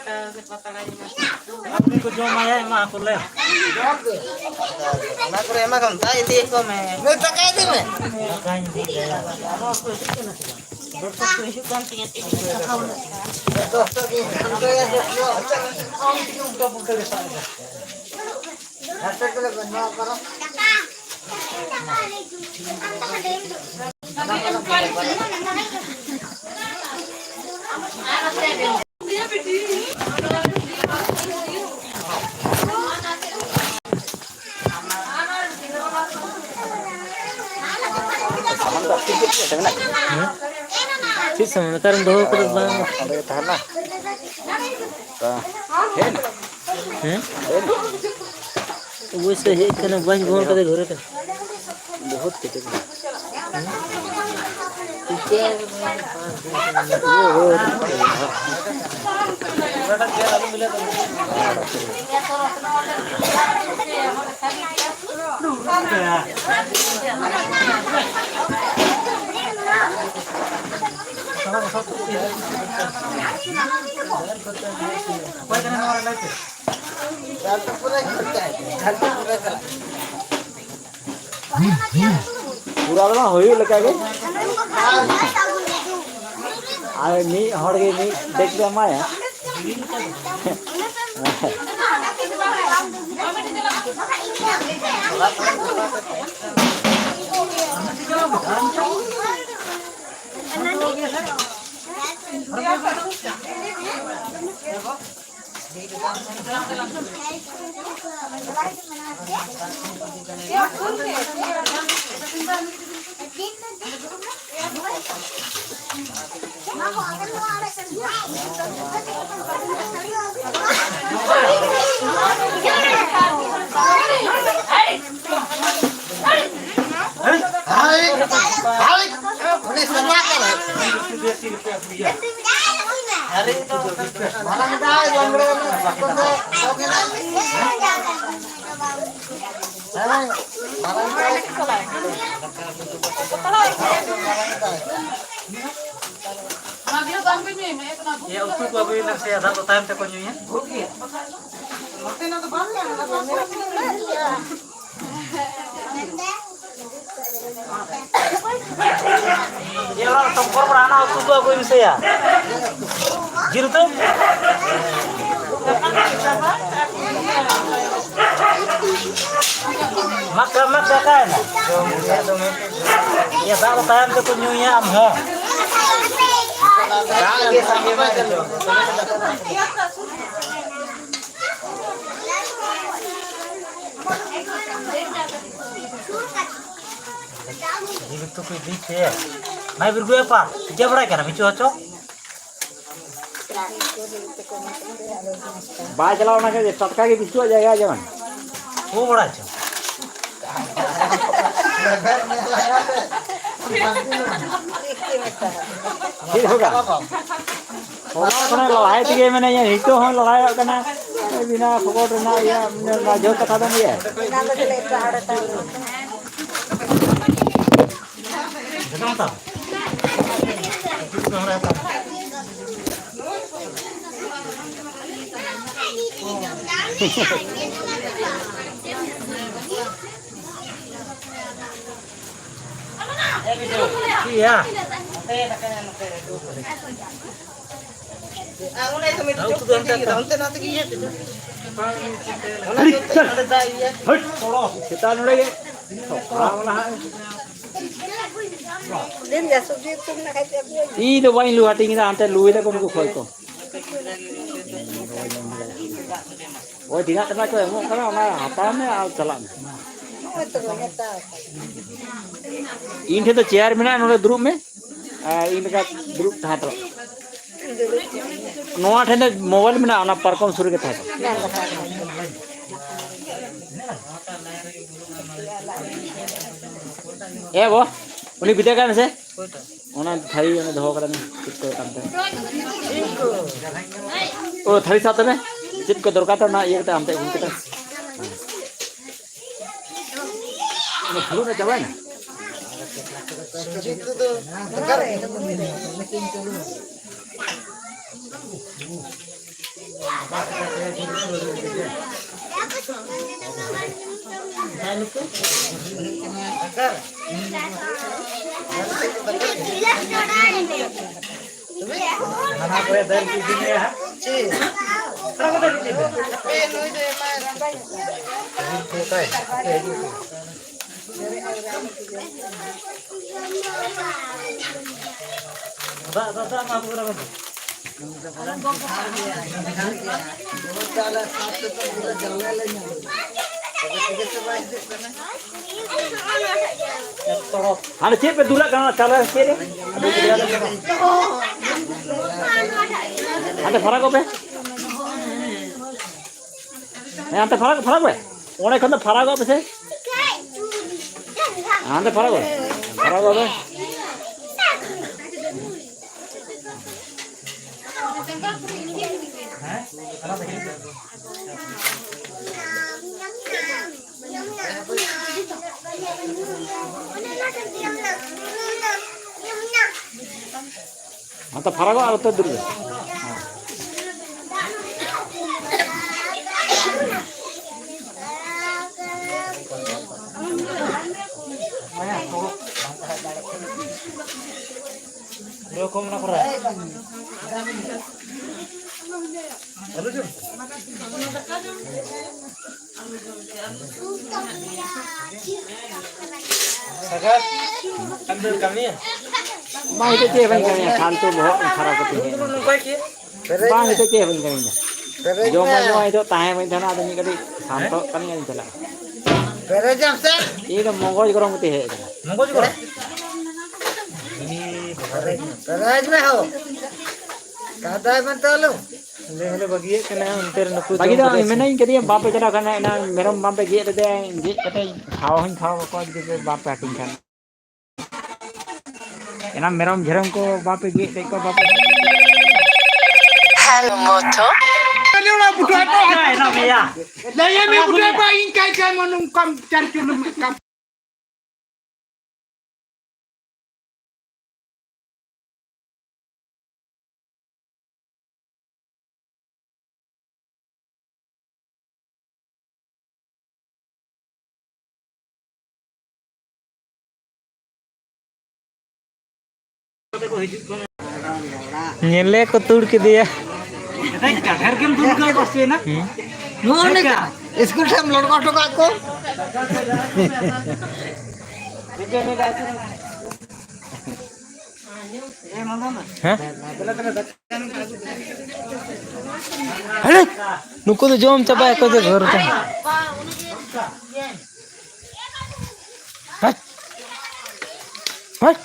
Apni ko jo maya ema ko le. Na kore ema kam ta ini ko me. Me takai di me. Kain di gaya. Dosto ki hamko ya jo. Hashtag le banna karo. Sih sementara doh terus bang. Ada tahan lah. वो से है कने बंज बोल के घरे के बहुत किटे पूरा ना होई लगा के आए नी हड़ के नी देख ले माया ya untuk aku ini saya ada time te konyunya ya lah tongkor berana untuk aku ini saya jiru tuh maksa kan ya ada time te konyunya amho के सामने में चलो ini tuh pilih ya mai bergu apa dia berapa kan bicu aco बाय चलाओ ना के टटका के बिचू आ जाएगा जवन वो बड़ा aco ठीक होगा होना लड़ाई थी मैंने ये हितो हो लड़ाई करना बिना फकोट ना या ना जो कथा दम ये देखो ता iya kita nulai itu wain lu hati kita ante lu itu kamu kau itu oh tidak tenang kau mau karena apa nih al jalan ini तो चेयर में ना नोले ग्रुप में इनका ग्रुप था तो नोआ ठेने मोबाइल में ना आना परकम शुरू के था ए वो उन्हीं बिता का से उन्हें थारी उन्हें धो कर ने चित को काम करते ओ थारी साथ में चित को दरकार तो ना ये तो हम तो उनके तो ini dulu na jalan. Itu tuh dengar ya. Mana boleh dari sini ya? Kenapa dari sini? Bapak mau berapa? Ada cip dulu kan cara sini. Ada farak apa? Ada farak apa? Orang kan farak apa sih? Ada farak apa? Farak apa? Ada farak apa dulu? Rokok mana kurang? Lalu jom. Sakat, ambil kami ya. Bang itu cewek kami kantu bohong farak apa ini? Bang itu cewek kami. Jomanya itu tayang itu ada ni kali santok kan yang jalan. Berajam sah. Ini monggo juga orang putih. Monggo juga. Beraj में हो कहता है बनता लो ले बगी कना अंतर नको Bagi dah, mana yang kiri bapak cakap kan, na merom bapak gate ada, gate kata kau kau juga bapak tinggal. Ena merom jeram ko bapak gate ko bapak. Hello Moto. Kalau nak buat apa? ना भैया Laya me buat apa? Ingkai kai manum kam cari culum kam. nyele ko tur ke dia घर के दूर का बसते ना नोने का school से हम लड़का टोका को अरे नुको तो जोम चबा को तो घर तो हट हट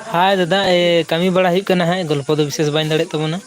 हाय दादा कमी बड़ा हुई करना है गल्प तो विशेष बाइन दड़े तबना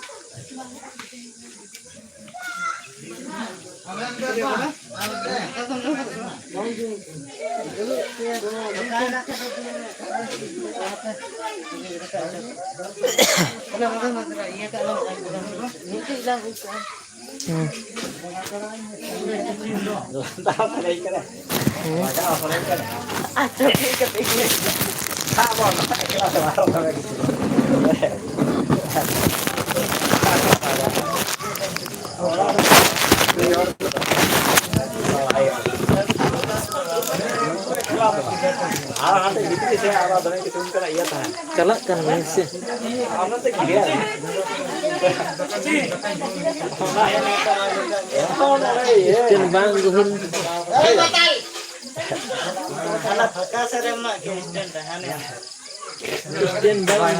चला कर से bang guhun खाना फका से रे मा के स्टैंड है ने Christian bang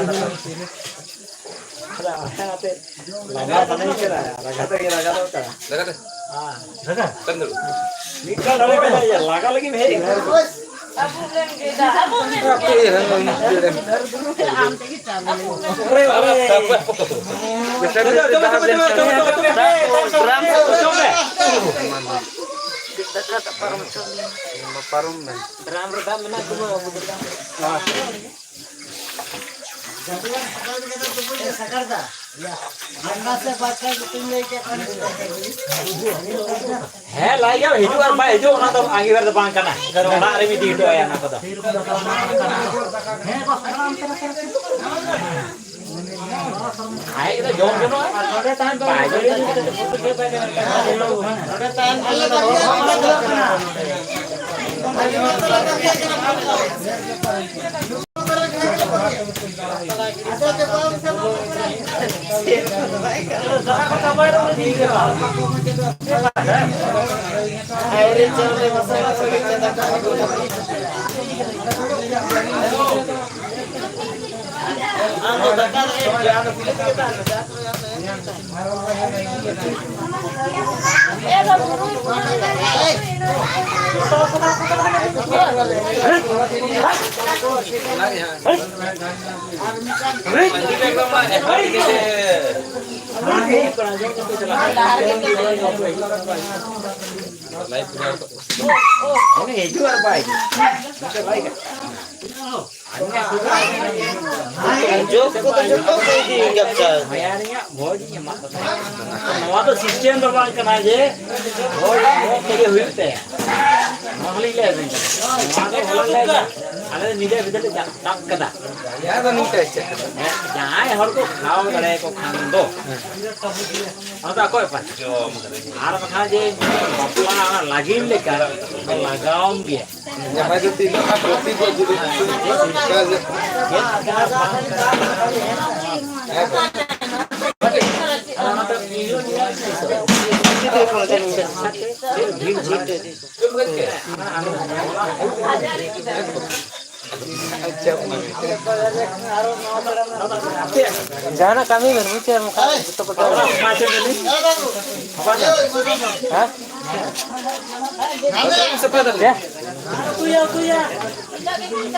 lama sana kira raga ta nikal dale pe ya laga lagi me sucker दा Anda se baca gitu lagi kan. Heh, lagi apa hidup apa hidup orang tuh angin berdepan kana. Kalau nak remi di hidup ayah nak tu. Ayo kita jom jono. Ada tahan baik. Ada tahan. Ini jual baik. Baik. Mayarnya bodinya mak. Nama tu sistem berapa kena je? Bodi kerja huit ya. Mahli le ni. Nama tu le. Ada ni dia betul tak kena. Ya tu ni tak. Jangan hor ko khao करे को खान दो. आता कोई पास. Are मखा जे बापला लागिन ले कर लगाऊं भी है. Jangan itu tidak berarti buat jadi Jangan kami berbicara muka betul-betul. macam ini. Apa dah? Hah? Ya. Kuya.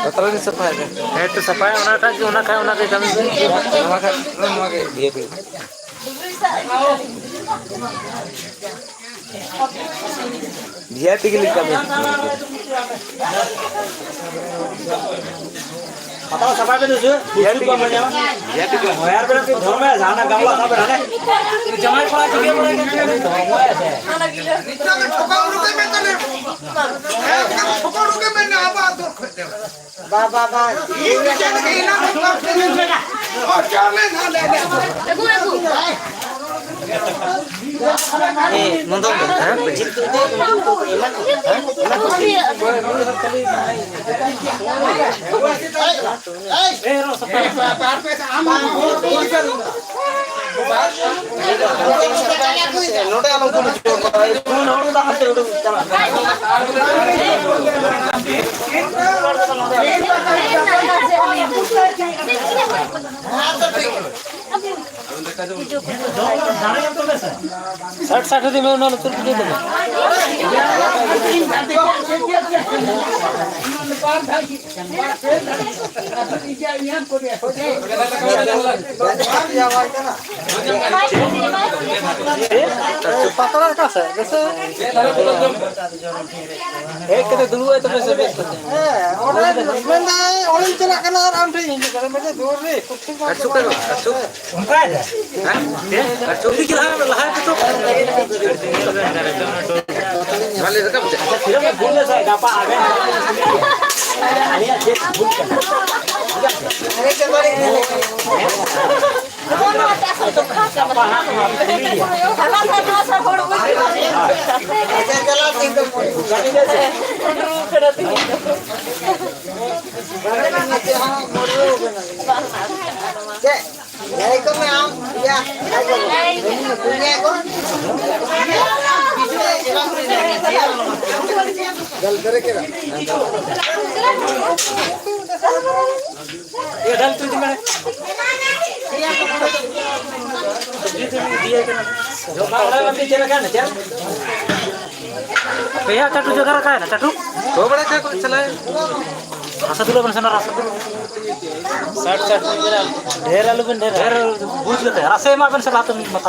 Betul ni siapa ada? Itu siapa yang nak kami. dia beli. Dia tinggal kami. Apa siapa itu tu? Dia tinggal mana? Dia tinggal. Bayar berapa? Dharma ya, sana gamla apa berapa? Jangan pula juga berapa? Dharma ya. Ba. Nonton kan? Begitu tu iman. साठ दिन में उन्होंने तुरंत दे दिया पता का sir जैसे एक के दलू है तो वैसे बेच सकते हैं और चला करना आराम से यहीं कर मुझे दूर रे कुछ Umpah ada? Curi kira lah itu. Kali rekam. Tidak boleh saya dapat ada. Ini dia bukan. ये डाल तू तुम्हारे जो बांग्ला लंबी चला क्या ना चल भैया चाटू जगह रखा है ना चाटू तो बड़ा क्या चला है रसा दूल्हा बन सना रसा साठ ढेर आलू बन ढेर बूझ लेते हैं रसे मार बन सब हाथ में मत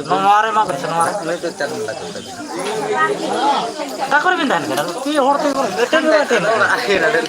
नमारे मार बन नमारे नहीं तो चल लगा क्या कर बिंदा है ना ये होड़ते को रिटर्न रहते हैं और आखिर ada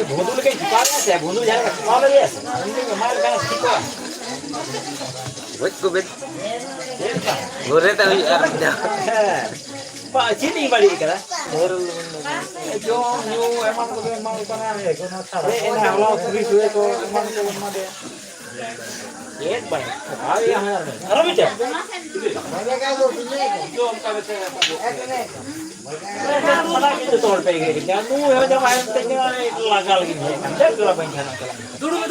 भोंदू के छुपाना है भोंदू जाने छुपा ले ऐसे मार का छिपा Wait ko bet. Gore ta yaar. पा चीनी बड़ी करा जो न्यू एमन को एमन बना है कोनो था ए ना हवा पुलिस हुए को एमन को बना दे एक बार आ गया है अरे बेटा जो हमका बेटे मना के तोड़ पे गए क्या नु है जब आए ते लगा लगी है देख लो बन जाना दुडू में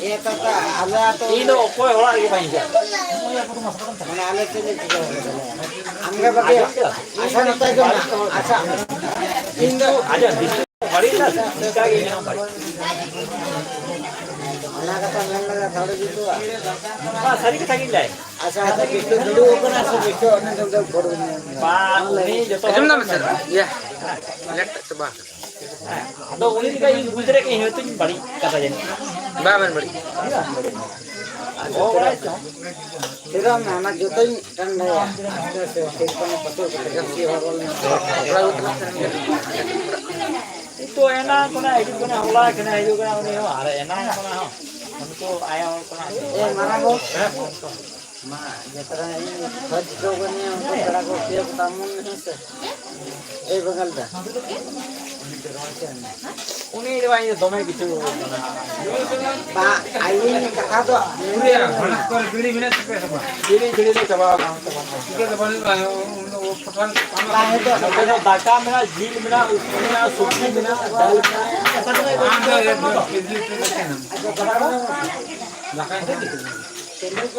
ये काका आला तो इनो कोई होला के बन जा mana ale chile amga bagi asa nata ko asa इनो आजा बड़ी ना इसका के ना बड़ी ana kata menga thode gitu हां सरी के थाकी जाए asa ata bitu dudu kana asa bitu ana dog bodu बा उनी जो तो Jom na sir. Ya. Let coba. तो उनी का ये गुजरे के है तो बड़ी कथा जाने Ba man bari. ओ बड़ा tira mana joto kan ya se tekone pato kasi horol itu enak kena itu kena होला kena itu kena ini ada enak kena ho हमको आया और कना eh mana bo ma jatra ini khaj jo gani unko tara ko pia tamun nahi se eh bagal da उनी दवाई दमे किछु ba ayin kata to बीड़ी बीड़ी ले चबा ba itu तो दाका मेरा झील मेरा उसमें सूखी मेरा दाल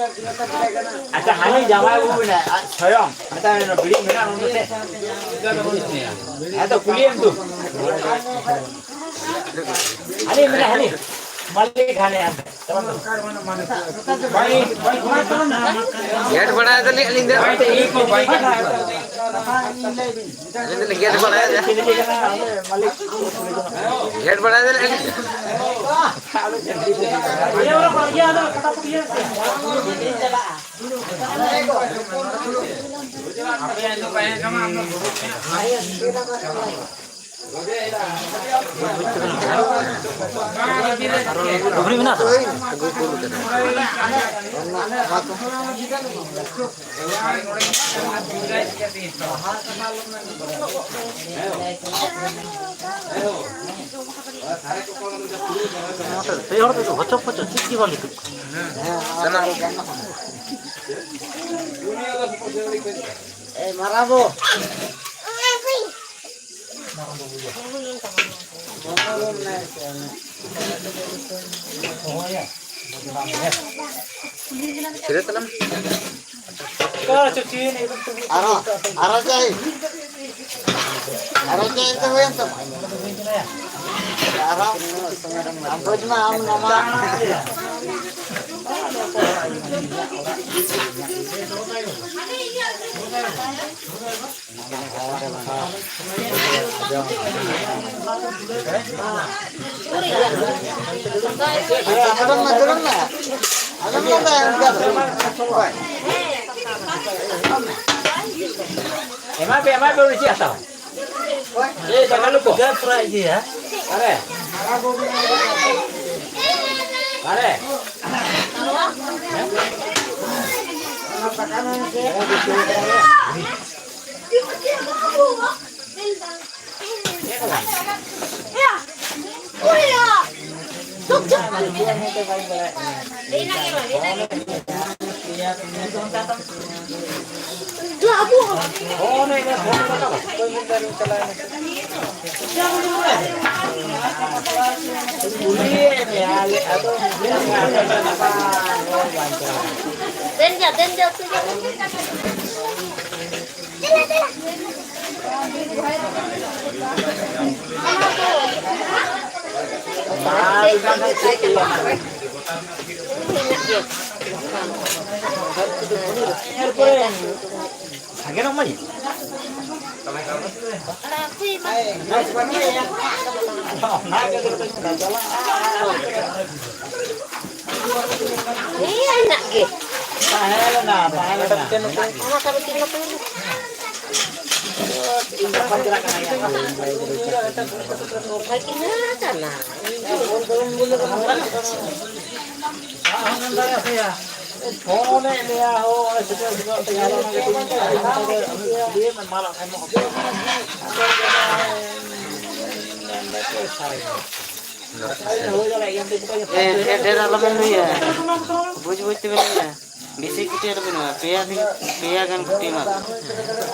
अच्छा हमें जमा वो ना स्वयं आता है बीड़ी मेरा नोटे आता कुलियन तू अरे मेरा हनी मालिक खाने आता भाई Get bada hai to aling de. एक को भाई Aling de get bada hai. मालिक Get bada hai aling. ये वाला ये वाला फटाफट ये डुगरी में ना ते और तो बच्चों बच्चों चिट्ठी वाली eh marabo Sira tanam. का चुची नहीं तो ara jai itu yang tuh ara ampun mah am nama turun lah ada mana yang enggak एमा पे उड़ी आता ये जगह लो को गैप रहा है ये अरे अरे Den ja tu. Agak nama ni. Ni anak ke? Pahala na. Mama sabi tinggal tu. Lagi na sana. Phone लिया हो ऐसे तैयार होने के लिए मैं माला खाने को हो जाएगा ये ढेर अलग नहीं है बुझ बुझते भी नहीं है बेसी कुटी अलग नहीं है पेया गन कुटी में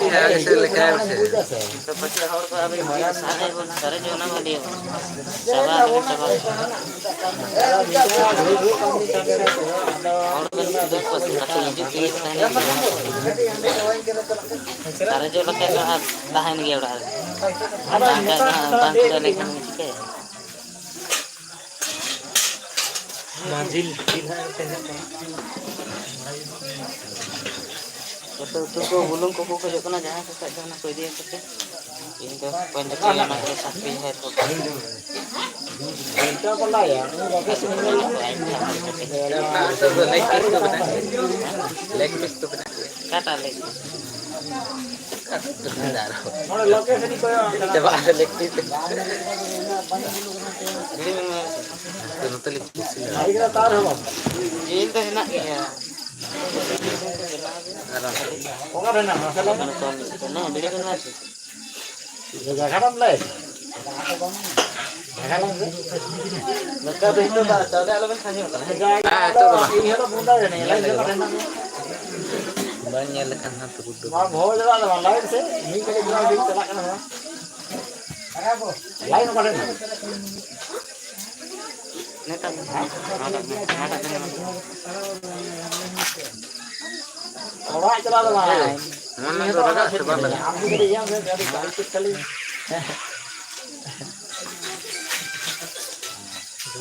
ऐसे लिखा है वैसे तो पछले हर को अभी सारे जो ना वाली सवा और बस दो पस काटे जो के सारे जो लगे तो दाहन गया उड़ा बांध लेकिन ठीक है मंजिल तो को बुलुंग को जकना जहां से जहां कोई दिया करते इनको पंचायत ना के साथ भी है तो इनका बोला यार लेग पीस तो बना काटा ले और लोकेशन को जब लेग पीस दोनों तो लेग पीस भाई का तार हो ये तो ना है होगा रहना मसाला ना वीडियो करना है जगह खत्म ले लड़का तो इतना चौदह अलग खाने होता है ये तो बुंदा है नहीं लाइन से रहना banyak lekan hantu kudu मां बहुत ज्यादा लाइन से नहीं करे बिना भी चला करना लाइन पर नेता थोड़ा चला दो भाई mana tu raga sebab हम भी करे यहाँ से गाड़ी बाइक चली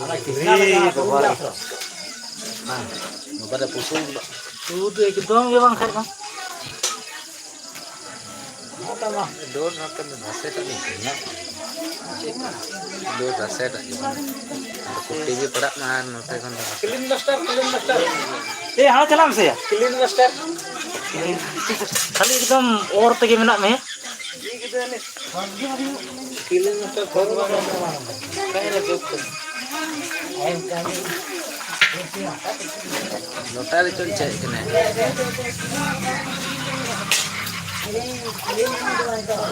अरे कितना लगा pada pusing तू तो एकदम ये बंद कर आता ना dor nak nasi tak ni dor nasi tak ni TV perak mah nanti kan clean master ए हाँ चला से क्लीन मास्टर खाली एकदम और तक मेना में क्लीन मास्टर खोल कहीं joke nota itu cek kena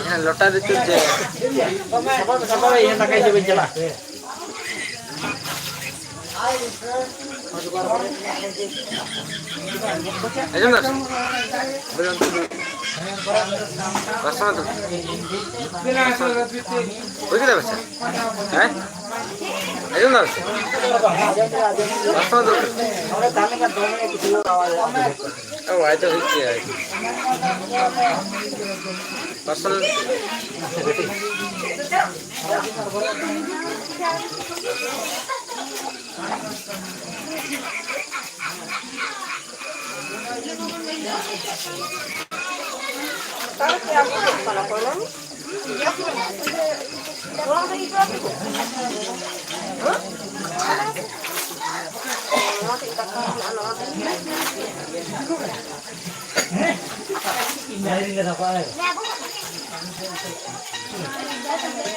ya lota itu cek सब ये तक ऐसे भी चला aja mas belum tu pasang tu begitu baca aja mas pasang tu हमने ताने का 2 मिनट किसी और आवाज oh itu ya pasang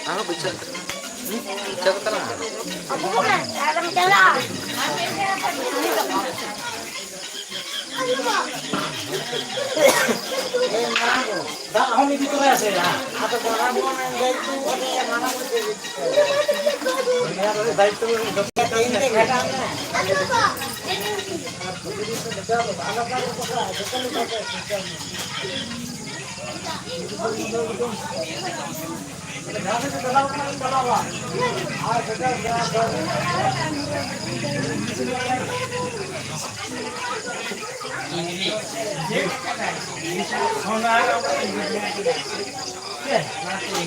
aku bicara bicara tenang हम भी तो ऐसे हां तो बड़ा बोल जाए तो माना बोलते मेरा तो दायित्व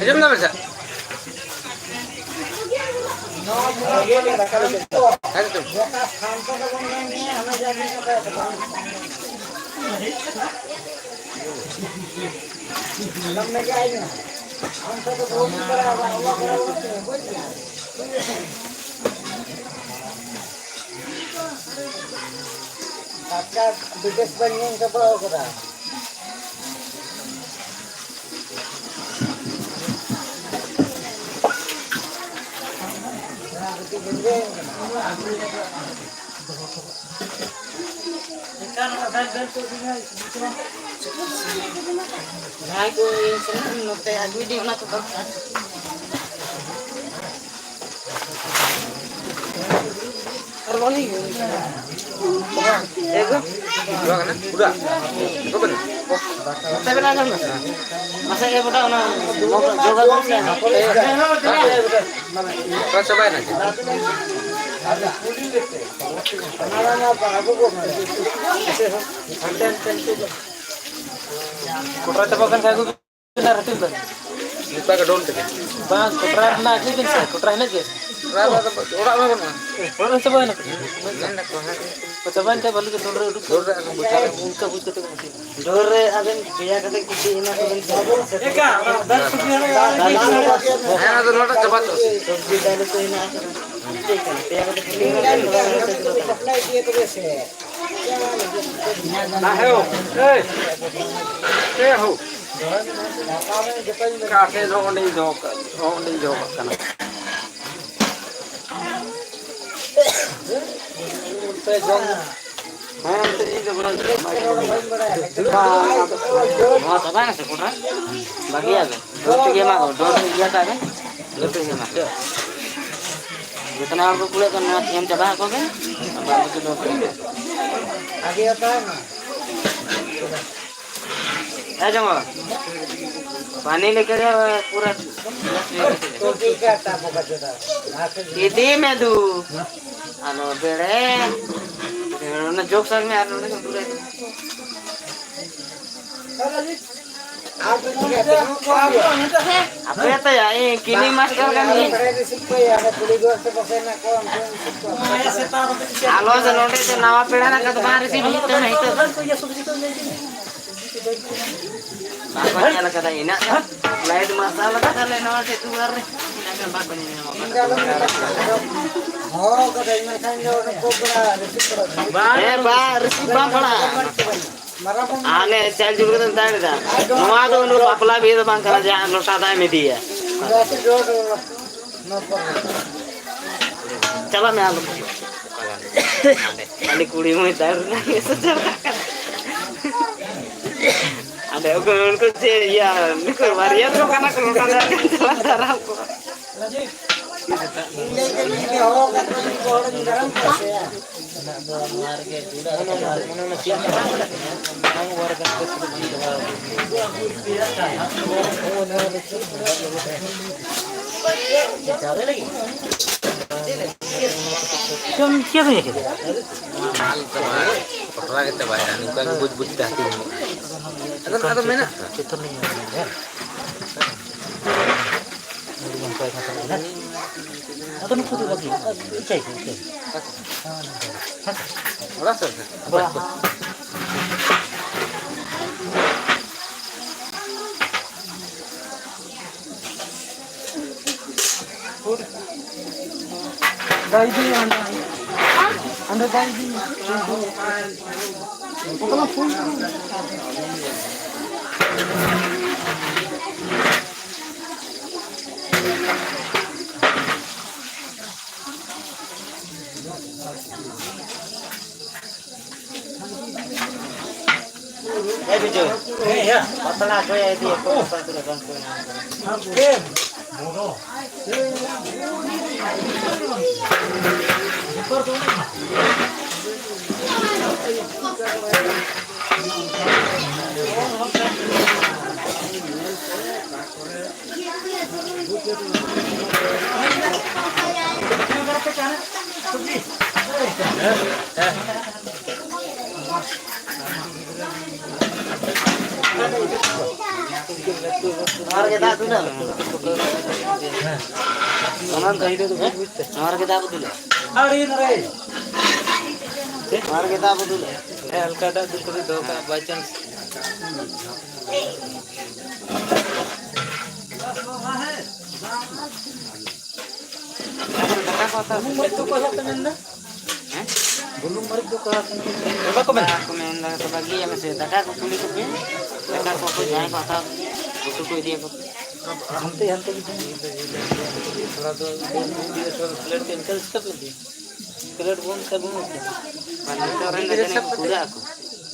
Jom na bisa. Ada tu. विदेश बनने का बड़ा करा Dua kan? Udah. Kapan? Tapi nak masa ya betul na joga gomnya Kau cobain aja. Kutra tebakan saya tu benar hati benar. Lupa ke daun tu. Bang kutra nak ni kan saya kutra nak je. Rasa orang mana pun. Orang coba nak. Enak banget. Coba kita balik ke dulu dulu. Dor aku buka. Uनका पूछ के तो door अबन बिया कते किसी ना एका 10 रुपया Ayo tu nota cepat tu. सब्जी डाले तो ना ठीक है बिया कते किसी पकड़ा दिए तो वैसे Nah, heo. Eh. Heo. Kafe dong ni dong kana. पे जंग Haan tu ini benar. Mau coba nggak sih putra? Bagi ya kan? Dua tiga mah, dua tiga tak kan? Dua tiga mah. Jiतना आपको कुले करना है coba aku kan? Apa itu dua tiga? आगे आता है ना Jangan. पानी लेकर पूरा तो ठीक है टापो का जोड़ा आके इदी में दू ano bere na joke sang में ano ना पूरा आप apa ya ta ya kini master kan ni alo se nonde se nawa peda na ka तुम्हारे से भी तो नहीं तो बाप ने लगा था इना लाइट मसाला का ले ना से तू कर रे इना का बाप ने हो कदे में खाने को बड़ा बा रिसीव बा पड़ा मरा आने चल जुड़ के दाड़ दा नवा दो नो पापला भी तो बांग करा जा लोटा दा में दिया वैसे जोड़ न पर चला मैं आलू अने कुड़ी में दाड़ ना ये सब चला ada uनको से या निको वारिया तो kana लोटा दा चला धरा को लेकिन ये हो का कोड़ गरम कैसे है मार के जुड़ा उन्होंने किया हम वर्क ज्यादा लगी तुम क्या बने के Pernah kita bayar, ni kan but dah tu. Ada mana? चित्र नहीं है yang kayak kata ini atau nih putih lagi cek Rasa. Gaidi anda gaidi kalau full bijou ya patla ko ya dia ko patla kan ko oke bodoh हमारे के दाब दूल्हा हमारे कहीं तो बुझते हमारे के दाब दूल्हा अरे रे हमारे के दाब दूल्हा हल्का दा दूसरे दो का by chance itu kau tak menenda? Belum mari tu kau tak menenda. Coba komen. Aku menenda sebagi yang masih tak aku tulis tu. Tak aku kau jangan kau tak butuh kau dia kau. Hantu gitu. Kalau tu dia soal plate chemical step lagi. Plate bom सब bom. Mana orang lagi nak kuda aku.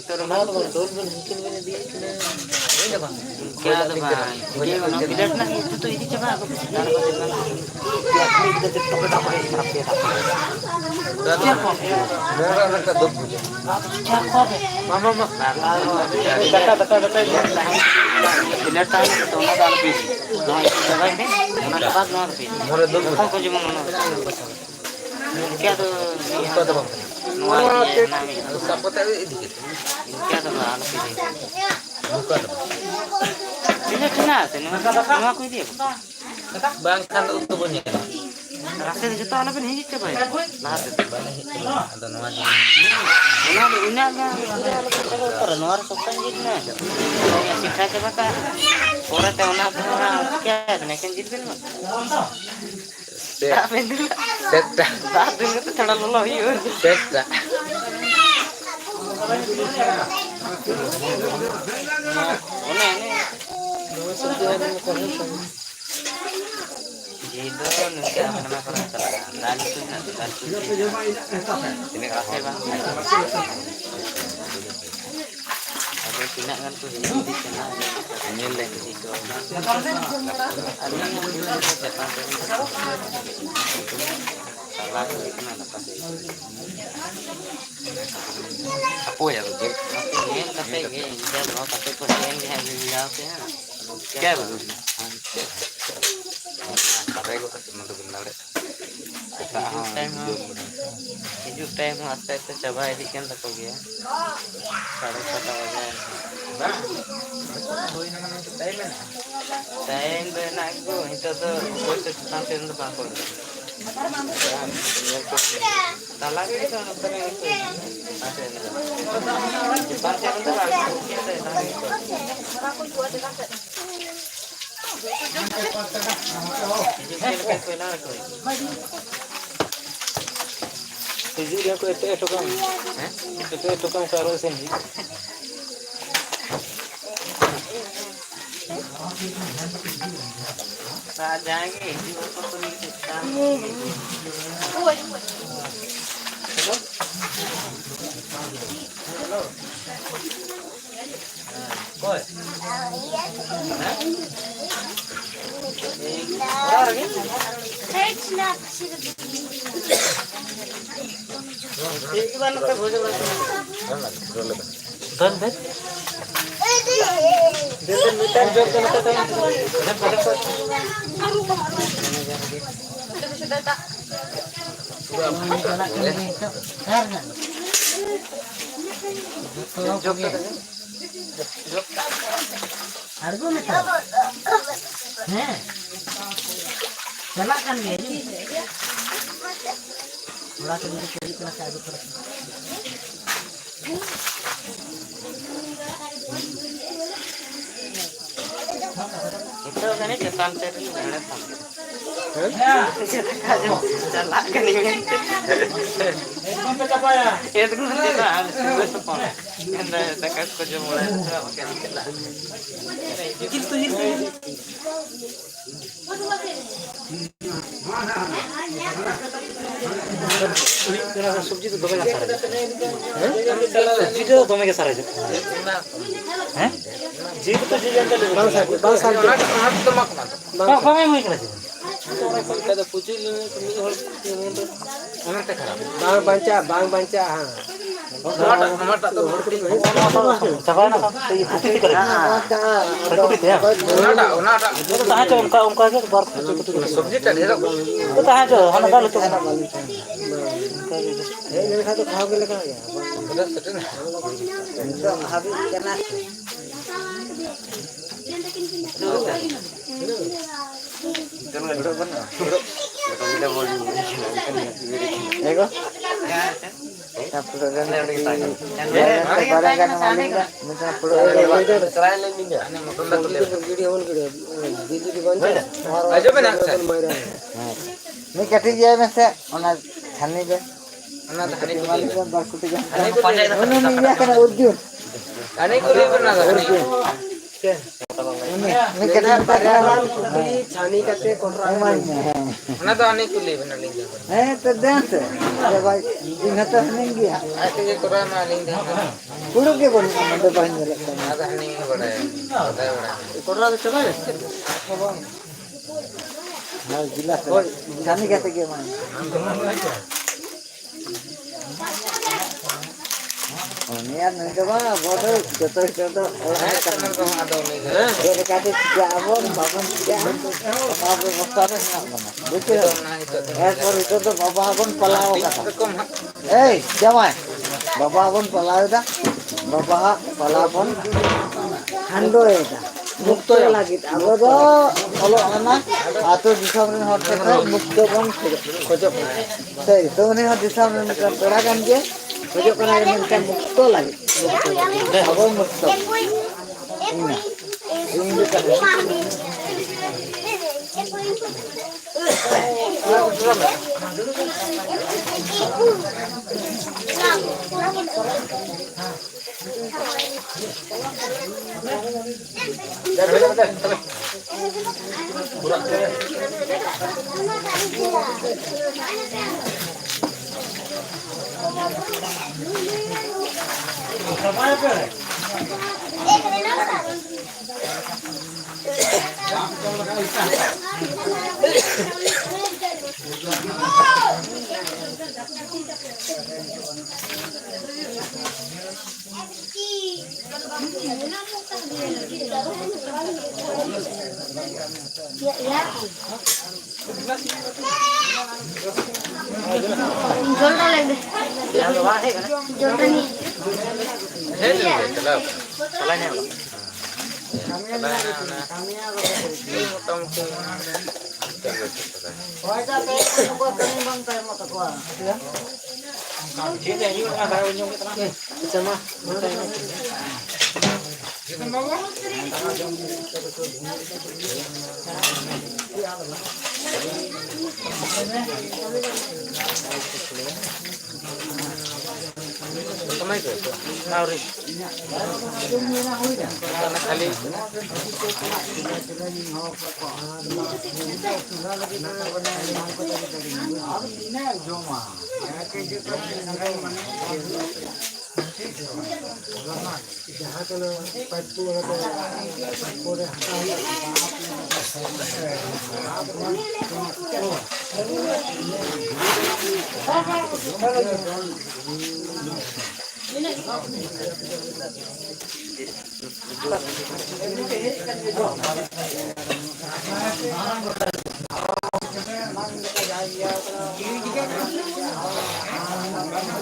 Itu orang mana orang dor mungkin mana dia kena. Ini apa? क्या तो भाई ये plate ना itu तो ini coba aku besar pada mana ya ini kita cetak pokoknya serap dia Orang ka dog buja. mama data plate ताने तो ना दाल piece ना itu coba ini ना के बाद ना piece Mora dog buja. kau cuma mana क्या तो Ka da bang. क्या Sapa ta dikit. तो दाल piece Buka da. ini kena semua aku dia Bang kan utu punya. rasa itu kita ala pun hiji coba nah Ada nama. ini agak nuar sopan gitu na yang sisa coba ka orang tahu nak orang क्या Nikon जीत गए मत tapi dulu Seta. saat dulu tu थोड़ा लोलो ही हो Seta. itu nanti apa nama orang salah lalu tu ini kasih bang ada tindak kan tu di sana ini lagi itu ada yang dulu cepat salah tu kena lepas Apa ya tu? ini tapi ini kita mau tapi persen dia bilang tu Kya baru? Apa ko kasi mo dugin na ulit. Time आस्ते आस्ते चबा एडिकन तक हो गया 7:30 बजे time बेना को इतो तो कोई से तांते न बा को ताला के तो नंतर में तो आते न पांच से अंदर आ गया है Sejujurnya aku itu kamu karo sendiri. nah जाएंगे जीवन को तो नहीं दिखता Boy. एक बार ना भोज Dan. Dia minta job kan kata. Dan pada harga meter चला kan dia ni mulai dari kiri ke saya terus itu kan itu sampai di mana चला kan ini sampai apa ya? itu kan tidak harus bersepan anda dekat kerja mulai gitu Kena subji tu domain asar aja. Subji tu domain asar aja. Ji tu ji jangan dulu. Bangsa. Apa yang mau ikhlas? kada puji ni kami hol Orang tak harap. Bang banca, ha. Nomor tak tu. Cabai nak tu putih tu kan? Putih tu ya. Ona tak. Itu tahan je ungka je bar putih. Sabji tak dia. Itu tahan je, hana dalu tu. ini satu kau boleh kau ya. Sudah sudah. Itu habis kena. Jangan duduk benar. Duduk. Kalau tidak boleh. Ego. Tapi kan lagi tanya. Barang kan maling kan. Minta perlu itu selain lain juga. Ini motor dah kelihatan. Video on video. Video di bawah. Aja benar. Ini kati dia mesti. Ona khani je. Ona tak ini Maling kulit. kan barkuti kan. Ini kulit. Ona ni dia kena urjun. Ini kulit benar tak? Ini kati barang di chani kate kontra. Ona tu ini kulit benar lagi. तो dance अरे भाई इन तो नहीं गया Aku je Quran aling dia. कुड़ो के बोल मतलब बहन वाला Ada ini benda. Ada benda. कोड़ा तो चला है हां जिला कोई जाने कैसे के मान ini यार नहीं तो बा बहुत जोतो Kenal kau ada ini. ये कहते क्या बोल बाबन क्या बाबा बस्ता है ना बना देखिए Nah itu. ऐसा तो तो बाबा अपन पलाओ का Tekom. ए जमाय बाबा अपन पलाओ था बाबा पलापन हंडो এটা মুক্ত লাগিত আগো হলো না আতো দিশামরে হতে মুক্ত কোন খোঁজো সেই তো নে দিশামরে তোরা কান কে খোঁজো কোন এটা মুক্ত লাগে আগো মুক্ত Kemana itu? Nauri. Karena kali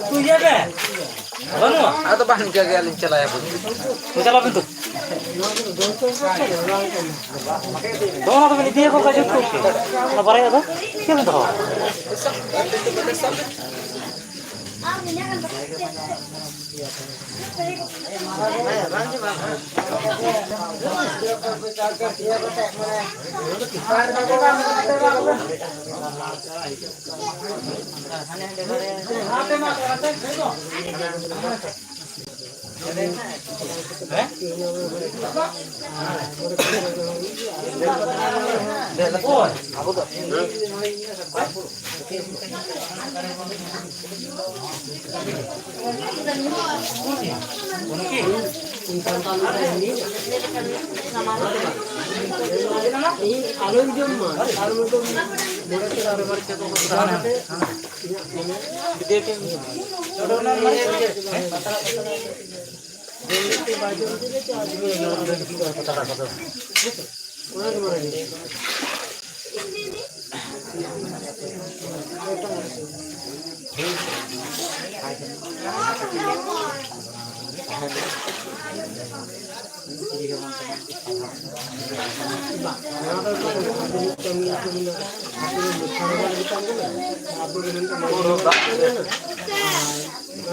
Tu ya be. Banu. atau bahan jaga lincah ya bu. Chalo pintu. Dono to dia ko kaje ko. Na bare ada. Kya bento?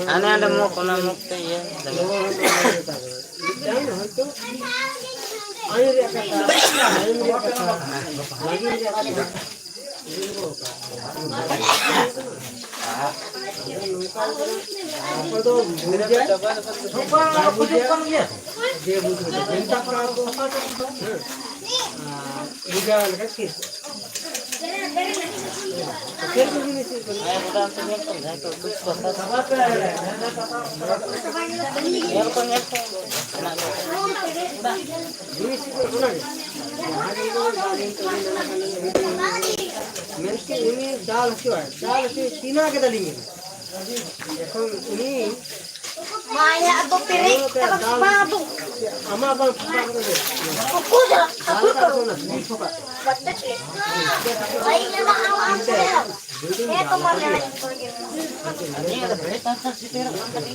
Ada mau kena mukti ya. Maya atau piring terus batu. Aku dah aku batas ni. Baik nama awak saya. Saya kemana lagi pergi? Ini ada berita sih perak tadi.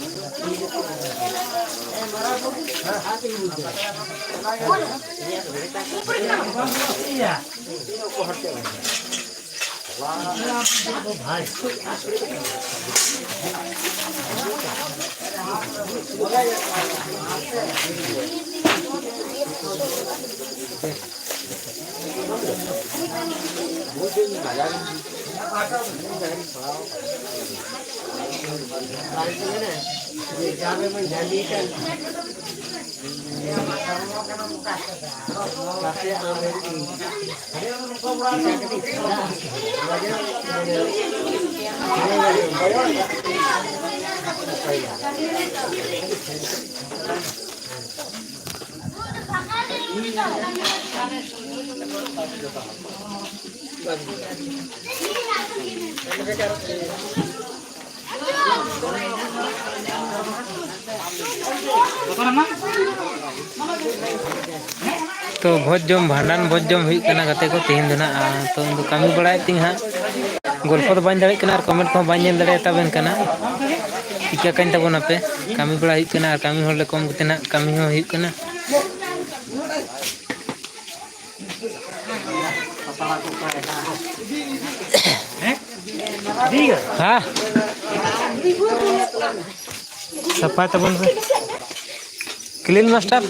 तो भोज जम भांडान भोज जम हुई कना गते को तेहन दना तो उन कमी बड़ाय तिंग हा गल्प तो बाñ दाड़े कना और कमेंट को बाñ नेल दाड़े ताबेन कना चिका काइन ताबोना पे कमी बड़ा हुई कना और कमी होले कम गते ना कमी हो हुई कना हाँ सफाई तबन से clean master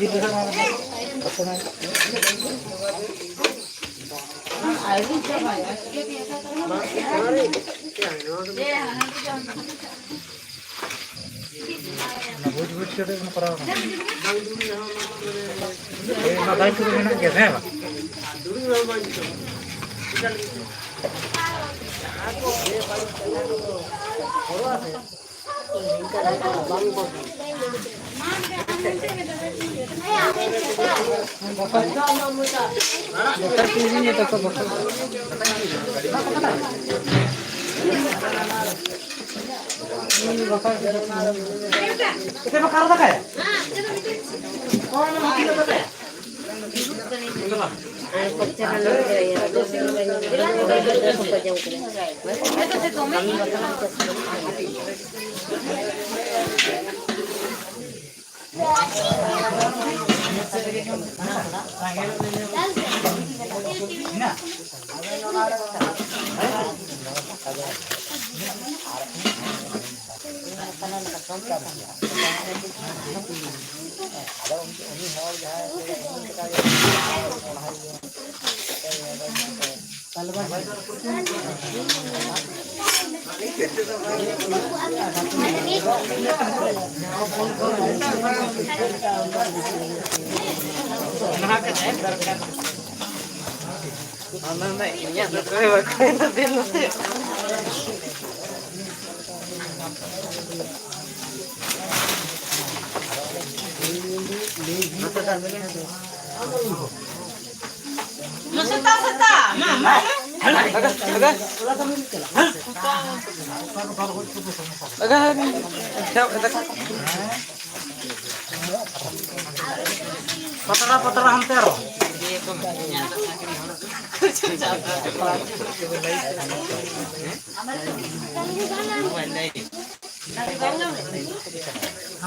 Patara hantero.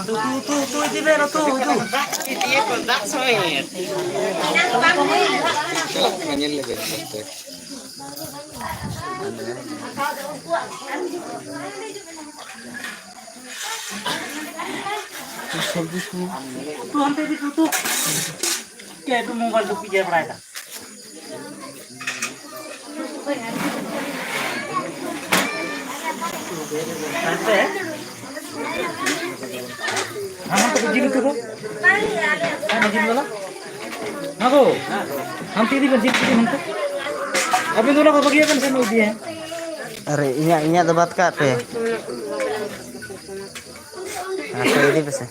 Tu itu bero tu. Dia kontak soalnya. Nganyel lagi nanti. Tu hantar di tu. Kayak tu mobile tu pijak berada. Sampai. Hah, tu jilid tu. Mana jilid bola? Aku. हम तेरी बंसी की हम अभी दोनों को बगिया kan sama dia. अरे इnya तो बात का पे aku ini pesen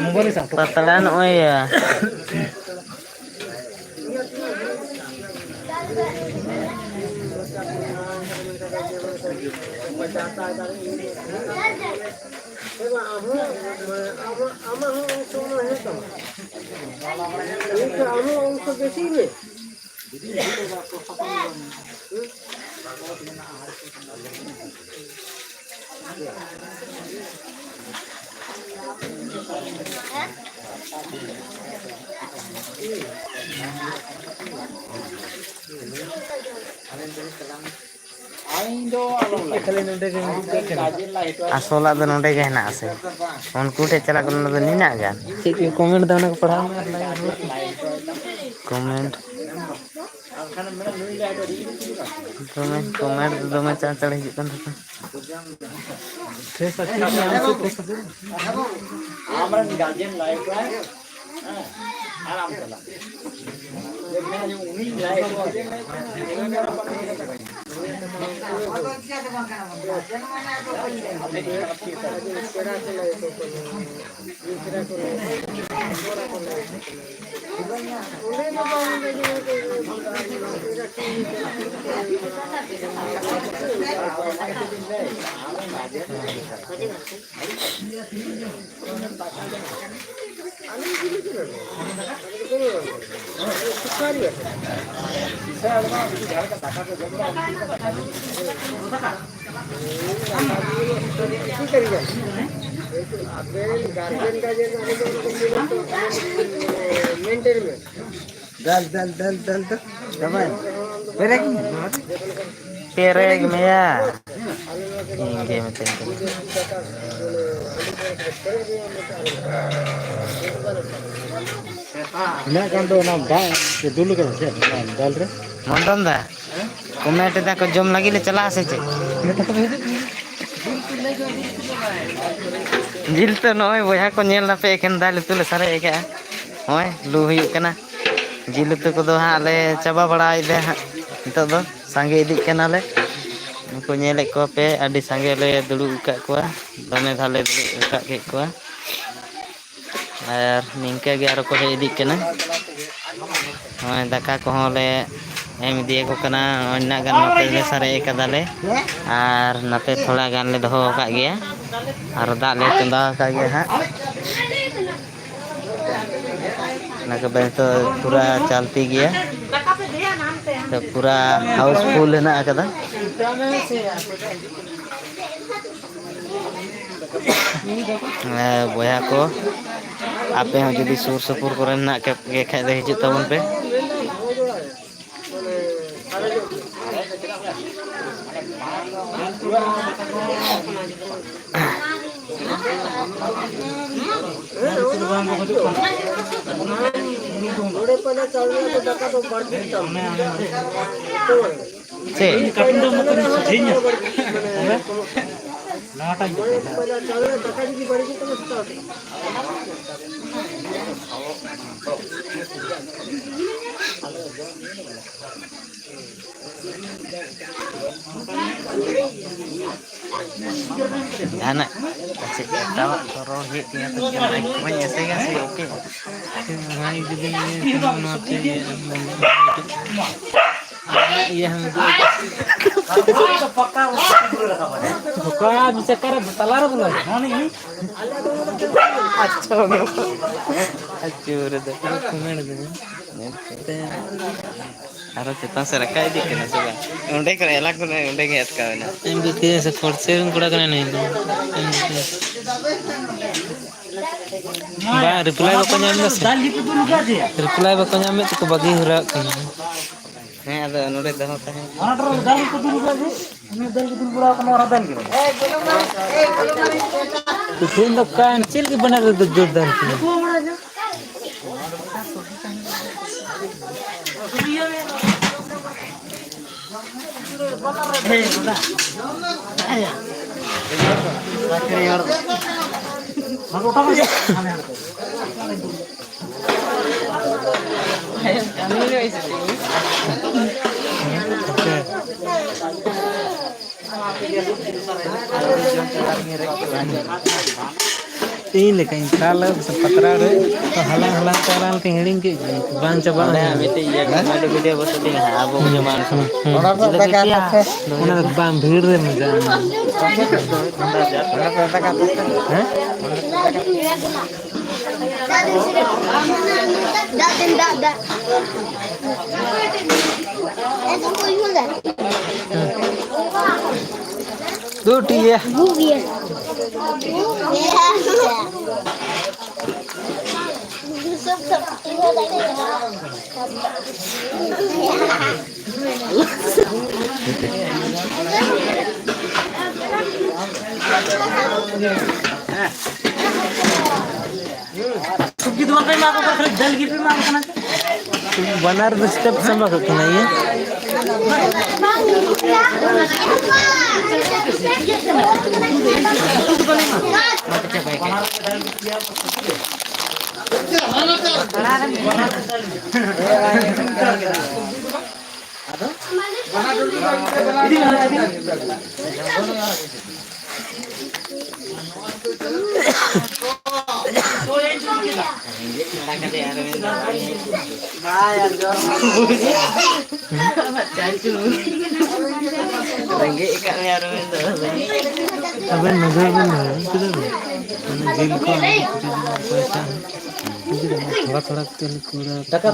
Mobile satu. patalan oh ya asola do nonde ge hena ase unku te chala kon do nina gan ठीक है कमेंट दाना को पढ़ा comment comment do ma cha cha hijik kan Amran gajian live kan. Aram salah. देखना जो उन्हीं live pereg me ya inge meten Ina kan do nam da ke dulu kan se dal re. mondon da comment da ko jom lagi le chala ase che jil to noy boya ko nyel na pe eken dal tu le sare eke hoy lu huyuk kana jil tu ko do ha le chaba bada ide ha nito do sange idik kana le ko nyelek ko pe adi sange le dulu ka ko dome thale dulu ka ke ko ar ningke ge ar ko he idik kana hoy daka ko le em दिए को कना अन्ना गान नते ले सारे कदाले और नते थोड़ा गान ले दोहो का गया और दा ले चंदा का गया हा नके बे तो पूरा चलती गया तो पूरा हाउसफुल है ना कदा बोया को आपे हो जदी सुर सुपुर करे ना के खाय दे हिजु तबन पे Anak, kasih tahu kalau hit dia tuh banyak saya kasih oke. Mai jadi iya bukan bisa karena bertalar belum Acur itu. komen itu Harus kita serkai di kena juga. Udah kalau elak udah get kau na. MBK से खर्चे ಕೂಡ करने नहीं दो बा reply बको nyam das reply बको nyam itu kebagi hura kan Heh ada udah dah tanya. तो फिर लोग कान चिल के बना दे जोरदार तीन लेकिन kalau sepatra re to halang-halang jalan tinggalin ke bang coba Bete ya kan ada video bos ting abo zaman. una bang bhir re mजा दो Tiya Benar step sama kena ya. Abang nazar benar itu dah. Mana jil ko पैसा थोड़ा तेल पूरा टका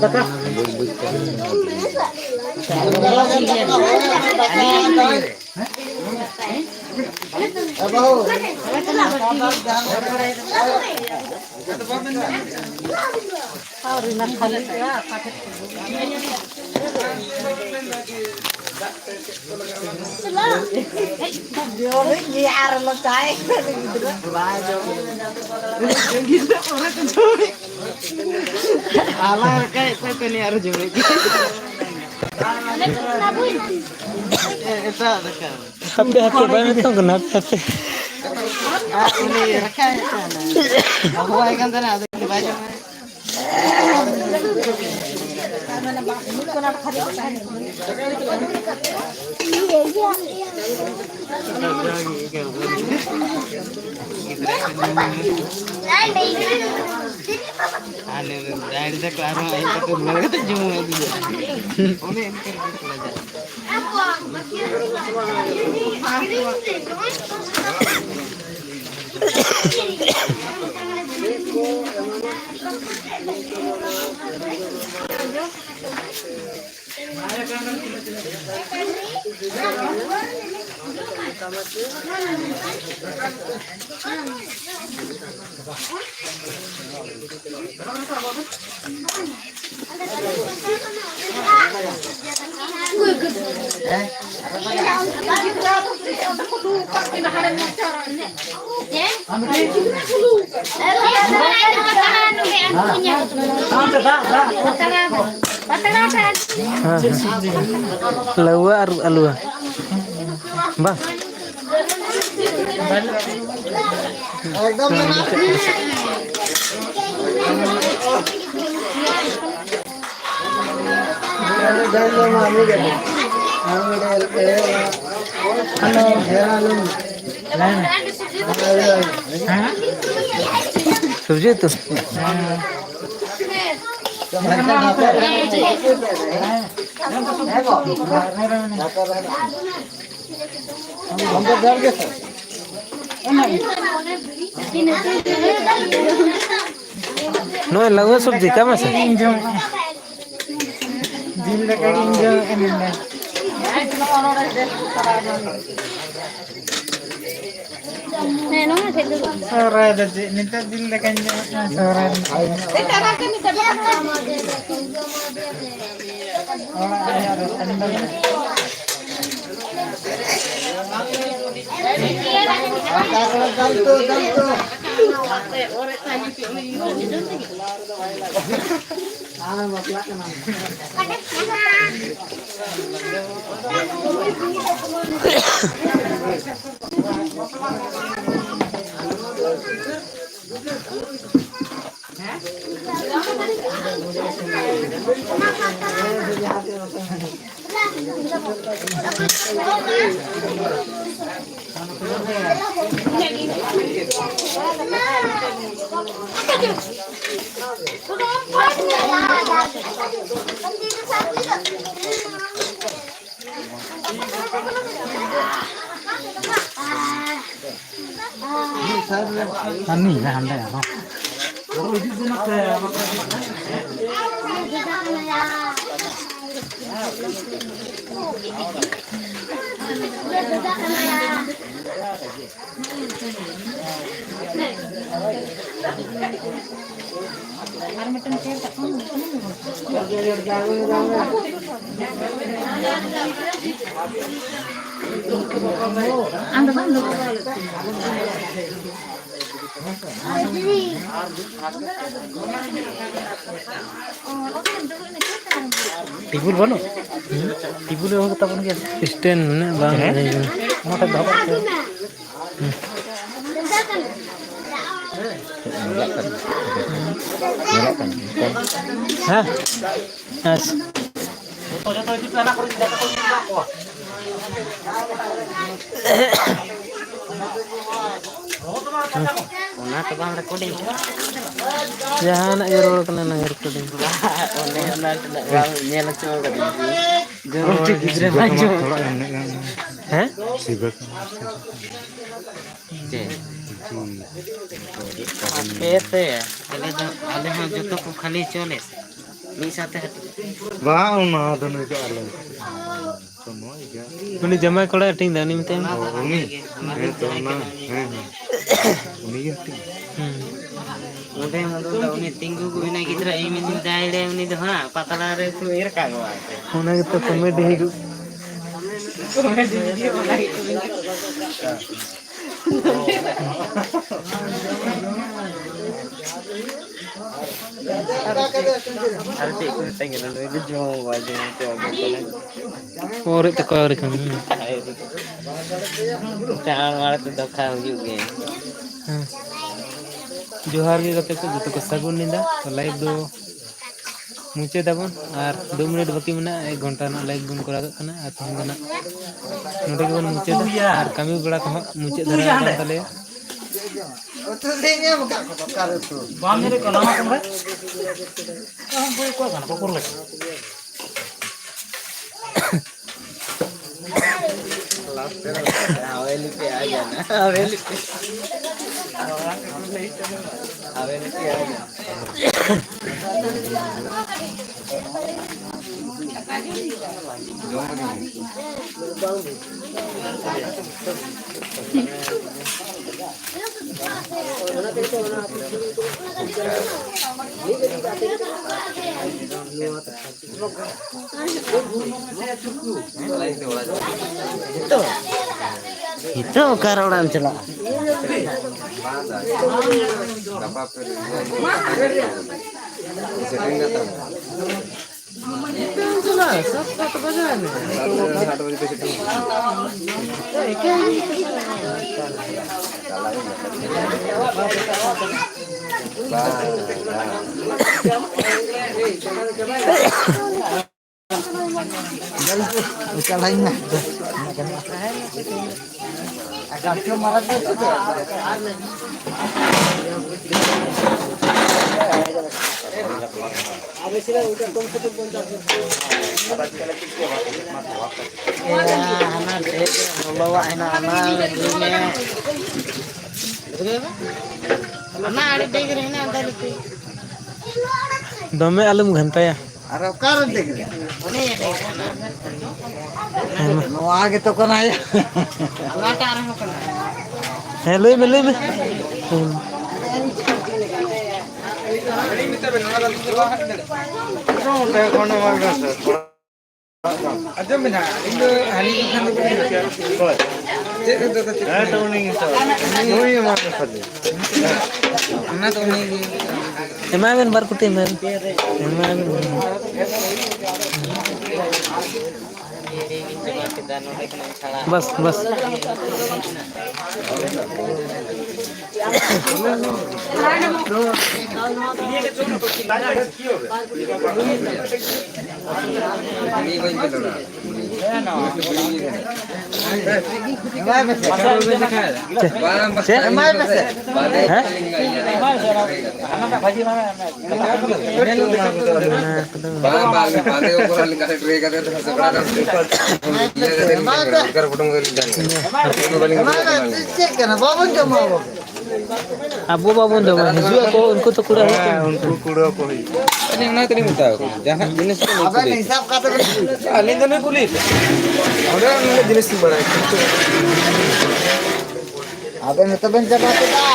hati banget tuh kenapa hati lawa alua bang सब्जी तो no el lago सब्जी का मसा दिल लगा इंजो एनने నేను చెల్లు సోరాద నిత दिल लगा इंजो సోరాద Ani ya anda ya. Tibul bano? Tibul yang kita pun kita stand bang. Mau tak dapat? Hah? As. Una to bang recording. Jangan nak jero kena nang recording. One na bang nyel cho ka di. Jero gidre maju. Hah? Ete ale ha joto ko khali chole. Mi sate Wah, una dono ke alai. Uni jamai kola ting dani mete. uni Udah mau uni tinggu ku ina gidra ini min daile uni do ha patala re tu ir ka go ate. Una kita comedy higu. Arti ku tengel lu jo waje to Ore te ko ore kan. Jangan malah tu dokha juga. जोहार के कते को जतो को सगुन निंदा live दो मुचे दाबन और 2 मिनट बाकी मना 1 घंटा ना लाइव बन करा कना और तहन गना नोटे के बन मुचे दा और कमी बड़ा को मुचे धरा तले तो देंगे हम क्या कर तो बाम मेरे को नाम कमरे हम कोई को गाना को कर ले Haweli pe aja na. Haweli pe aja. Itu karolan celak. Itu celak. Chalain na. Agak ke marat itu. दमे आलम घंटाया Arab karan dek. Mau आगे तो कौन आया? है ले में Ada mana? Indo hari ini kan boleh. Cek itu. Ada orang itu. Ini yang mana tadi? Anak orang ini. एमावेन बार कुटे main एमावेन बस बस Abu babon dong, hizu aku unku tuh kuda. Untuk kuda apa? Ini yang nanti minta aku. Jangan jenis ini. Apa nih hisap kata Alin kan kulit. Ada yang jenis ini barang. apa nih temen coba kita?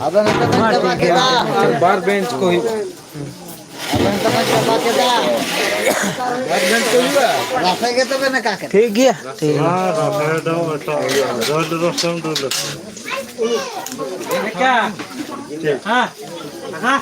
Apa nih temen coba kita? Bar bench ko hi. Apa nih temen coba kita? Bar bench ko hi. Rasa kita bener kakek. ठीक गया ठीक क्या हाँ हाँ